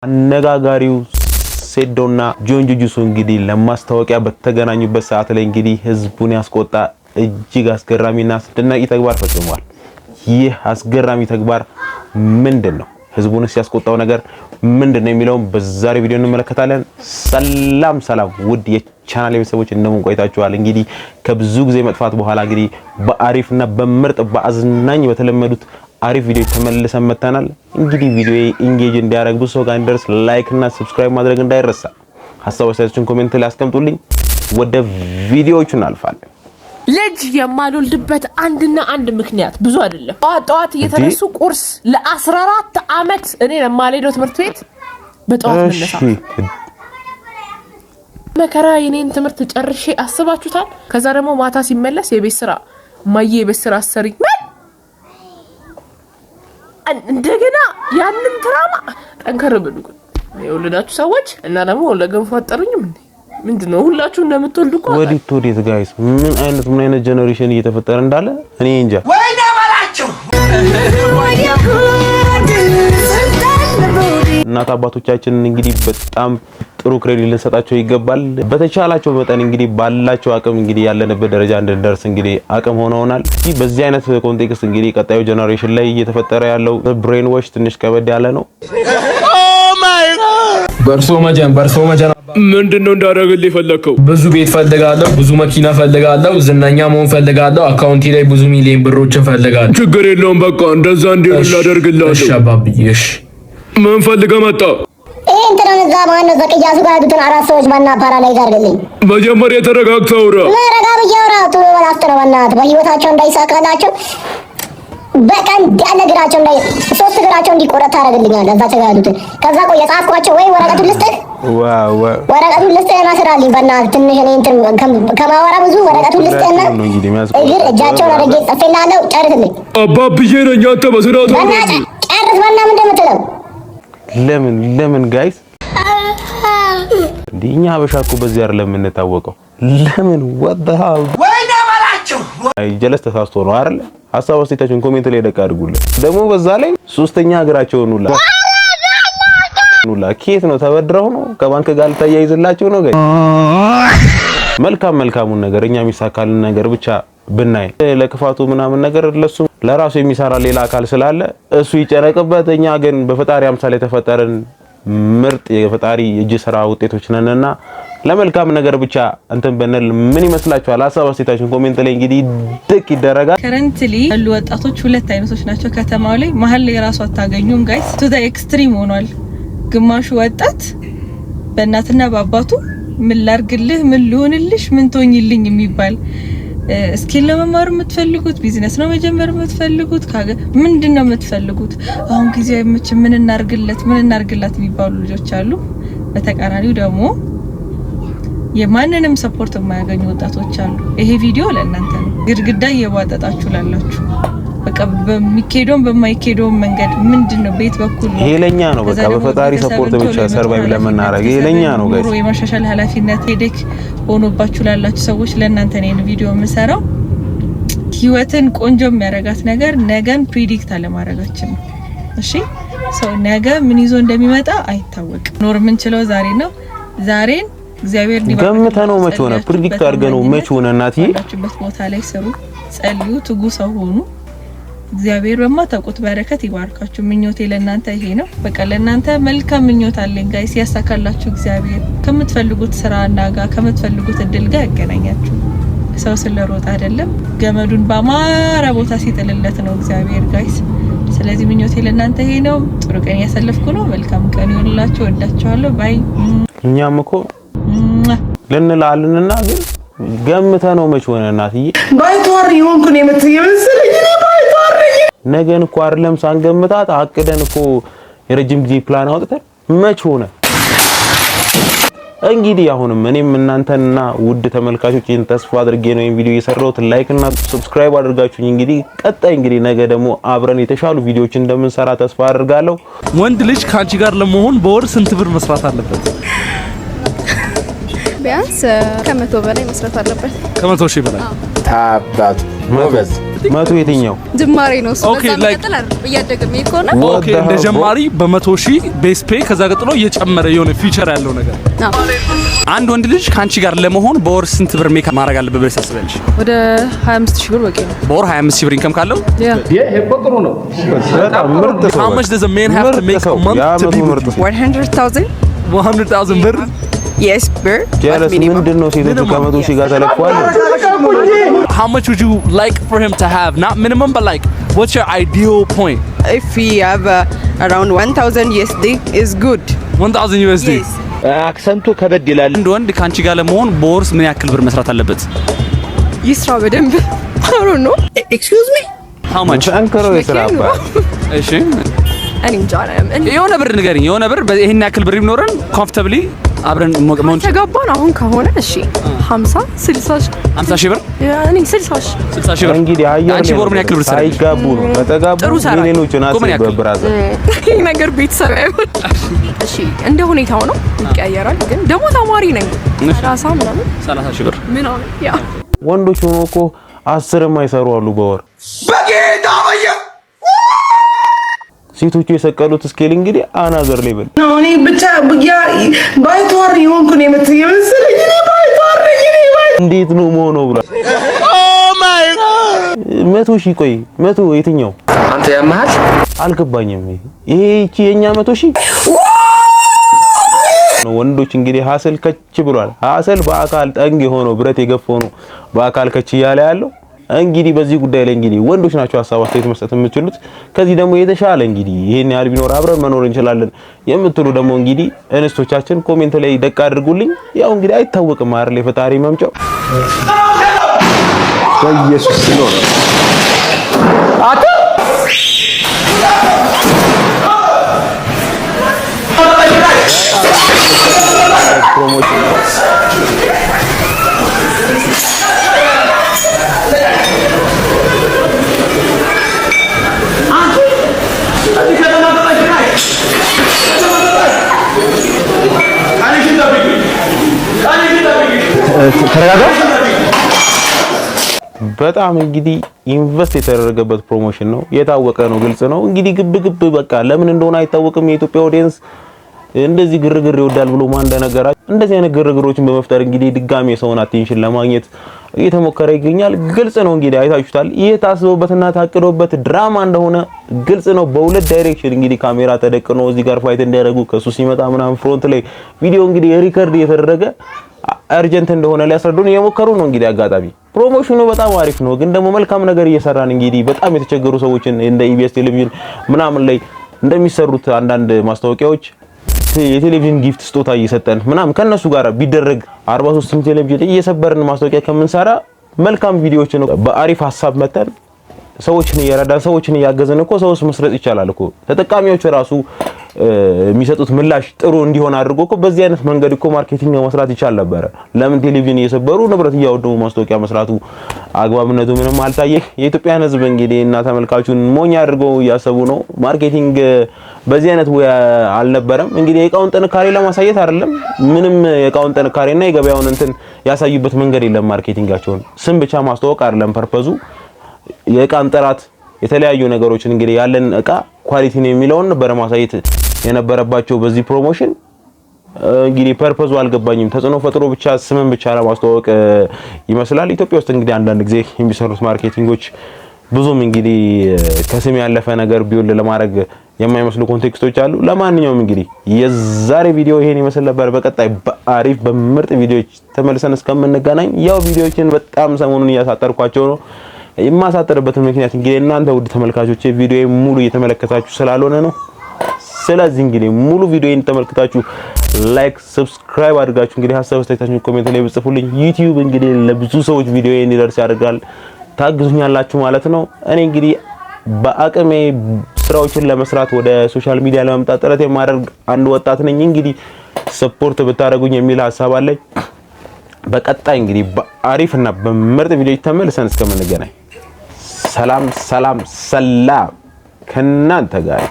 አነጋጋሪው ሴዶና ጆንጆጁሱ እንግዲህ ለማስታወቂያ በተገናኙበት ሰዓት ላይ እንግዲህ ህዝቡን ያስቆጣ እጅግ አስገራሚና አስደናቂ ተግባር ፈጽመዋል። ይህ አስገራሚ ተግባር ምንድነው? ህዝቡንስ ያስቆጣው ነገር ምንድነው የሚለውን በዛሬ ቪዲዮ እንመለከታለን። ሰላም ውድ የቻናሌ ቤተሰቦች እንደምን ቆይታችኋል? እንግዲህ ከብዙ ጊዜ መጥፋት በኋላ እንግዲህ በአሪፍና በምርጥ በአዝናኝ በተለመዱት አሪፍ ቪዲዮ ተመልሰን መተናል። እንግዲህ ቪዲዮ ኢንጌጅ እንዲያደርግ ብዙ ሰው ጋር እንዲደርስ ላይክ እና ሰብስክራይብ ማድረግ እንዳይረሳ። ሐሳብ አስተያየቶችን ኮሜንት ላይ አስቀምጡልኝ። ወደ ቪዲዮዎቹ እናልፋለን። ልጅ የማልወልድበት አንድና አንድ ምክንያት ብዙ አይደለም። ጠዋት እየተነሱ ቁርስ ለ14 አመት እኔ ለማልሄደው ትምህርት ቤት በጠዋት መነሳት መከራ የኔን ትምህርት ጨርሼ አስባችሁታል። ከዛ ደግሞ ማታ ሲመለስ የቤት ስራ ማዬ የቤት ስራ አሰሪ እንደገና ያንን ትራማ ጠንከር ብሉ የወለዳችሁ ሰዎች እና ደግሞ ለገንፎ አጠሩኝም እንዴ ምንድነው ሁላችሁ እንደምትወልዱ እኮ ወዲት ጋይስ ምን አይነት ጀነሬሽን እየተፈጠረ እንዳለ እኔ እንጃ። ወይኔ ባላችሁ እናት አባቶቻችን እንግዲህ በጣም ጥሩ ክሬዲት ልንሰጣቸው ይገባል። በተቻላቸው መጠን እንግዲህ ባላቸው አቅም እንግዲህ ያለንበት ደረጃ እንድንደርስ እንግዲህ አቅም ሆነውናል። በዚህ አይነት ኮንቴክስት እንግዲህ ቀጣዩ ጀነሬሽን ላይ እየተፈጠረ ያለው ብሬን ዋሽ ትንሽ ከበድ ያለ ነው። በርሶ መጀን ምንድነው እንዳደረግልኝ ፈለከው? ብዙ ቤት ፈልጋለሁ፣ ብዙ መኪና ፈልጋለሁ፣ ዝነኛ መሆን ፈልጋለሁ፣ አካውንቴ ላይ ብዙ ሚሊዮን ብሮችን ፈልጋለሁ። ችግር የለውም በቃ እንደዛ እንዲሆን ላደርግልሃለሁ። እሺ አባብዬ እሺ። ምን ፈልገህ መጣ? እንትን እዛ ማነው ዘቅያሱ ጋር ያሉትን አራት ሰዎች ማና ፓራላይዝ አድርግልኝ። መጀመሪያ ተረጋግተው አውራ። ረጋ ብዬ አውራ። ቶሎ በላፍጥረው በእናትህ በህይወታቸው እንዳይሳካላቸው በቀን ያለ እግራቸው እንዳይ ሶስት እግራቸው እንዲቆረጥ ታደርግልኛለህ። እዛ ተጋሉት። ከዛ ቆይ የጻፍኳቸው ወይ ወረቀቱን ልስጥህ። ወረቀቱን ልስጥህና ስራልኝ በእናትህ ትንሽ እኔ እንትን ከማወራ ብዙ ወረቀቱን ልስጥህና እግር እጃቸውን አድርጌ ጽፌልሃለሁ። ጨርስልኝ። አባብዬ ነኝ አንተ በስርዓቱ በእናትህ ጨርስ። በእናትህ ምንድን ነው የምትለው? ለምን ጋይስ እንዲኛ ሀበሻ እኮ በዚህ አይደለም የምንታወቀው። ለምን ወጣው ወይኔ ባላችሁ ጀለስ ተሳስቶ ነው አይደል? ሐሳብ አስተያየታችሁን ኮሜንት ላይ ደቃ አድርጉልኝ። ደግሞ በዛ ላይ ሶስተኛ እግራቸውን ሁላ ኬት ነው ተበድረው ነው ከባንክ ጋር ተያይዝላችሁ ነው ጋይስ። መልካሙን ነገር እኛ የሚሳካልን ነገር ብቻ ብናይ ለክፋቱ ምናምን ነገር ለራሱ የሚሰራ ሌላ አካል ስላለ እሱ ይጨነቅበት። እኛ ግን በፈጣሪ አምሳል የተፈጠረን ምርጥ የፈጣሪ እጅ ስራ ውጤቶች ነንና ለመልካም ነገር ብቻ እንትን በነል ምን ይመስላችኋል? ሐሳብ አስተያየታችሁን ኮሜንት ላይ እንግዲህ ድቅ ይደረጋል። ከረንትሊ ያሉ ወጣቶች ሁለት አይነቶች ናቸው ከተማው ላይ መሀል ላይ ራሱ አታገኙም ጋይስ። ቱ ዘ ኤክስትሪም ሆኗል። ግማሹ ወጣት በእናትና በአባቱ ምን ላርግልህ፣ ምን ልሆንልሽ፣ ምን ትሆኝልኝ የሚባል ስኪል ለመማር የምትፈልጉት ቢዝነስ ነው መጀመር የምትፈልጉት ምንድነው የምትፈልጉት? አሁን ጊዜው አይመች ምን እናርግላት የሚባሉ ልጆች አሉ። በተቃራኒው ደግሞ የማንንም ሰፖርት የማያገኙ ወጣቶች አሉ። ይሄ ቪዲዮ ለእናንተ ነው። ግድግዳ እየዋጠጣችሁ ላላችሁ በቃ በሚኬዶም በማይኬዶም መንገድ ምንድነው ቤት በኩል ነው ሄለኛ ነው። በቃ በፈጣሪ ሰፖርት ብቻ ሰርቫይቭ ለመናረግ ሄለኛ ነው ጋይስ። የማሻሻል ኃላፊነት ሄደክ ሆኖባችሁ ላላችሁ ሰዎች ለእናንተ ነው ቪዲዮ የምሰራው። ህይወትን ቆንጆ የሚያረጋት ነገር ነገን ፕሪዲክት አለማረጋችን ነው። እሺ ሰው ነገ ምን ይዞ እንደሚመጣ አይታወቅም። ኖር የምንችለው ዛሬ ነው። ዛሬን እግዚአብሔር ገምተነው መች ሆነ ፕሪዲክት አድርገነው መች ሆነ? እናትዬ ያላችሁበት ቦታ ላይ ስሩ፣ ጸልዩ፣ ትጉ ሰው ሆኑ። እግዚአብሔር በማታውቁት በረከት ይባርካችሁ። ምኞቴ ለእናንተ ይሄ ነው። በቃ ለእናንተ መልካም ምኞት አለኝ ጋይስ። ያሳካላችሁ እግዚአብሔር። ከምትፈልጉት ስራና ጋር ከምትፈልጉት እድል ጋር ያገናኛችሁ። ሰው ስለሮጥ አይደለም ገመዱን በአማረ ቦታ ሲጥልለት ነው እግዚአብሔር ጋይስ። ስለዚህ ምኞቴ ለእናንተ ይሄ ነው። ጥሩ ቀን ያሳለፍኩ ነው። መልካም ቀን ይሁንላችሁ። ወዳችኋለሁ። ባይ። እኛም እኮ ልንላልንና ግን ገምተነው መች ሆነ? እናትዬ ባይቷር ይሆንኩ ነው የምትይመስልኝ ነገን እኮ አይደለም ሳንገምታት አቅደን እኮ የረጅም ጊዜ ፕላን አውጥተን መች ሆነ? እንግዲህ አሁንም እኔም እናንተና ውድ ተመልካቾችን ተስፋ አድርጌ ነው ይሄን ቪዲዮ የሰራሁት። ላይክ እና ሰብስክራይብ አድርጋችሁኝ እንግዲህ ቀጣይ እንግዲህ ነገ ደግሞ አብረን የተሻሉ ቪዲዮዎችን እንደምንሰራ ተስፋ አድርጋለሁ። ወንድ ልጅ ካንቺ ጋር ለመሆን በወር ስንት ብር መስራት አለበት? ቢያንስ ከ100 በላይ መስራት አለበት። ከ100 ሺህ በላይ ታባት ሞገስ መቶ የትኛው ጅማሬ ነው እሱ Okay, በዛ like- መቀጠል አይደል እያደገ የሚሄድ ከሆነ ኦኬ እንደ ጀማሪ በ100,000 ቤስ ፔ ከዛ ቀጥሎ እየጨመረ የሆነ ፊቸር ያለው ነገር። አንድ ወንድ ልጅ ካንቺ ጋር ለመሆን በወር ስንት ብር ሜክ ማድረግ አለበት ብለሽ ታስቢያለሽ? ወደ 25000 ብር በቂ ነው። በወር 25,000 ብር ኢንከም ካለው በጣም ምርጥ ሰው how much does a man have to make a month to be ምርጥ ሰው 100,000 100,000 ብር? yes ብር ጀለስ ምንድነው ሴቶቹ ከመቶ ሺህ ጋር ተለቅቋል How much would you like for him to have? Not minimum, but like, what's your ideal point? if we have around 1,000 USD is good 1,000 USD. yes አክሰንቱ ከበድ ይላል። አንድ ወንድ ካንቺ ጋር ለመሆን በወርስ ምን ያክል ብር መስራት አለበት? ይስራ በደንብ I don't know ኤክስኪውዝ ሚ How much? ጠንክረው ይስራባ እሺ እኔ እንጃ የሆነ ብር ንገሪኝ። የሆነ ብር ይሄን ያክል ብር ቢኖረን ኮምፎርታብሊ አብረን መሆን ተጋባን አሁን ከሆነ እሺ 50 60 50,000 ብር እኔ 60 60,000 ብር እንግዲህ አየር አንቺ በወር ምን ያክል ብር ትሰሪያለሽ? ሳይጋቡ ነው ከተጋቡ ጥሩ ሰራለሁ። ሚሊዮኖችን ምን ያክል? ብራዘር ይሄ ነገር ቤተሰብ አይሆን እሺ እንደ ሁኔታው ነው ይቀያየራል። ግን ደግሞ ተማሪ ነኝ 30 ምናምን 30,000 ብር ምናምን ያ ወንዶች ሆኖ እኮ 10 የማይሰሩ አሉ በወር በጌታ ወየ ሴቶቹ የሰቀሉት ስኬል እንግዲህ አናዘር ሌቭል ነው። እኔ ብቻ ያ ባይቷር የሆንኩ ነው የመሰለኝ። እኔ ባይቷር ነኝ። እንዴት ነው መሆኑ ብሏል። ኦ ማይ ጋድ 100,000 ቆይ 100 የትኛው አንተ ያማል አልገባኝም። ይሄ እቺ የኛ 100,000 ነው። ወንዶች እንግዲህ ሀሰል ከች ብሏል። ሀሰል በአካል ጠንግ የሆነው ብረት የገፈው ነው በአካል ከች እያለ ያለው እንግዲህ በዚህ ጉዳይ ላይ እንግዲህ ወንዶች ናቸው ሐሳብ አስተያየት መስጠት የምትችሉት። ከዚህ ደግሞ የተሻለ እንግዲህ ይሄን ያህል ቢኖር አብረን መኖር እንችላለን የምትሉ ደግሞ እንግዲህ እንስቶቻችን ኮሜንት ላይ ደቅ አድርጉልኝ። ያው እንግዲህ አይታወቅም አይደል የፈጣሪ መምጫው በኢየሱስ ነው አታ ፕሮሞሽን በጣም እንግዲህ ኢንቨስት የተደረገበት ፕሮሞሽን ነው። የታወቀ ነው፣ ግልጽ ነው። እንግዲህ ግብ በቃ ለምን እንደሆነ አይታወቅም። የኢትዮጵያ ኦዲየንስ እንደዚህ ግርግር ይወዳል ብሎ ማን እንደነገራችሁ እንደዚህ አይነት ግርግሮችን በመፍጠር እንግዲህ ድጋሜ ሰውን አቴንሽን ለማግኘት እየተሞከረ ይገኛል። ግልጽ ነው እንግዲህ አይታችሁታል። ይሄ ታስቦበትና ታቅዶበት ድራማ እንደሆነ ግልጽ ነው። በሁለት ዳይሬክሽን እንግዲህ ካሜራ ተደቅኖ እዚህ ጋር ፋይት እንዲያደርጉ ከሱ ሲመጣ ምናምን ፍሮንት ላይ ቪዲዮ እንግዲህ ሪከርድ እየተደረገ አርጀንት እንደሆነ ሊያስረዱን እየሞከሩ ነው። እንግዲህ አጋጣሚ ፕሮሞሽኑ በጣም አሪፍ ነው፣ ግን ደግሞ መልካም ነገር እየሰራን እንግዲህ በጣም የተቸገሩ ሰዎችን እንደ ኢቢኤስ ቴሌቪዥን ምናምን ላይ እንደሚሰሩት አንዳንድ ማስታወቂያዎች የቴሌቪዥን ጊፍት ስጦታ እየሰጠን ምናምን ከነሱ ጋር ቢደረግ 43 ቴሌቪዥን እየሰበርን ማስታወቂያ ከምንሰራ መልካም ቪዲዮዎች ነው በአሪፍ ሐሳብ መተን ሰዎችን እየረዳን ሰዎችን እያገዘን እኮ ሰውስ መስረጥ ይቻላል እኮ። ተጠቃሚዎች ራሱ የሚሰጡት ምላሽ ጥሩ እንዲሆን አድርጎ እኮ በዚህ አይነት መንገድ እኮ ማርኬቲንግ መስራት ይቻል ነበር። ለምን ቴሌቪዥን እየሰበሩ ንብረት እያወደሙ ማስታወቂያ መስራቱ አግባብነቱ ምንም አልታየህ። የኢትዮጵያን ሕዝብ እንግዲህ እና ተመልካቹን ሞኝ አድርገው እያሰቡ ነው። ማርኬቲንግ በዚህ አይነት ወይ አልነበረም። እንግዲህ የእቃውን ጥንካሬ ለማሳየት አይደለም፣ ምንም የእቃውን ጥንካሬና የገበያውን እንትን ያሳዩበት መንገድ የለም። ማርኬቲንጋቸውን ስም ብቻ ማስተዋወቅ አይደለም ፐርፐዙ፣ የእቃን ጥራት የተለያዩ ነገሮችን እንግዲህ ያለን እቃ ኳሊቲ ነው የሚለውን ነበር ማሳየት የነበረባቸው በዚህ ፕሮሞሽን። እንግዲህ ፐርፐዙ አልገባኝም። ተጽዕኖ ፈጥሮ ብቻ ስምን ብቻ ለማስተዋወቅ ይመስላል። ኢትዮጵያ ውስጥ እንግዲህ አንዳንድ ጊዜ የሚሰሩት ማርኬቲንጎች ብዙም እንግዲህ ከስም ያለፈ ነገር ቢውል ለማድረግ የማይመስሉ ኮንቴክስቶች አሉ። ለማንኛውም እንግዲህ የዛሬ ቪዲዮ ይሄን ይመስል ነበር። በቀጣይ በአሪፍ በምርጥ ቪዲዮዎች ተመልሰን እስከምንገናኝ ያው ቪዲዮዎችን በጣም ሰሞኑን እያሳጠርኳቸው ነው። የማሳጠርበት ምክንያት እንግዲህ እናንተ ውድ ተመልካቾቼ ቪዲዮ ሙሉ እየተመለከታችሁ ስላልሆነ ነው። ስለዚህ እንግዲህ ሙሉ ቪዲዮን ተመልክታችሁ ላይክ፣ ሰብስክራይብ አድርጋችሁ እንግዲህ ሀሳብ አስተያየታችሁን ኮሜንት ላይ ብጽፉልኝ ዩቲዩብ እንግዲህ ለብዙ ሰዎች ቪዲዮ እንዲደርስ ያደርጋል፣ ታግዙኛላችሁ ማለት ነው። እኔ እንግዲህ በአቅሜ ስራዎችን ለመስራት ወደ ሶሻል ሚዲያ ለመምጣት ጥረት የማደርግ አንድ ወጣት ነኝ። እንግዲህ ሰፖርት ብታደርጉኝ የሚል ሀሳብ አለኝ። በቀጣይ እንግዲህ በአሪፍና በምርጥ ቪዲዮዎች ተመልሰን እስከምንገናኝ ሰላም ሰላም ሰላም ከናንተ ጋር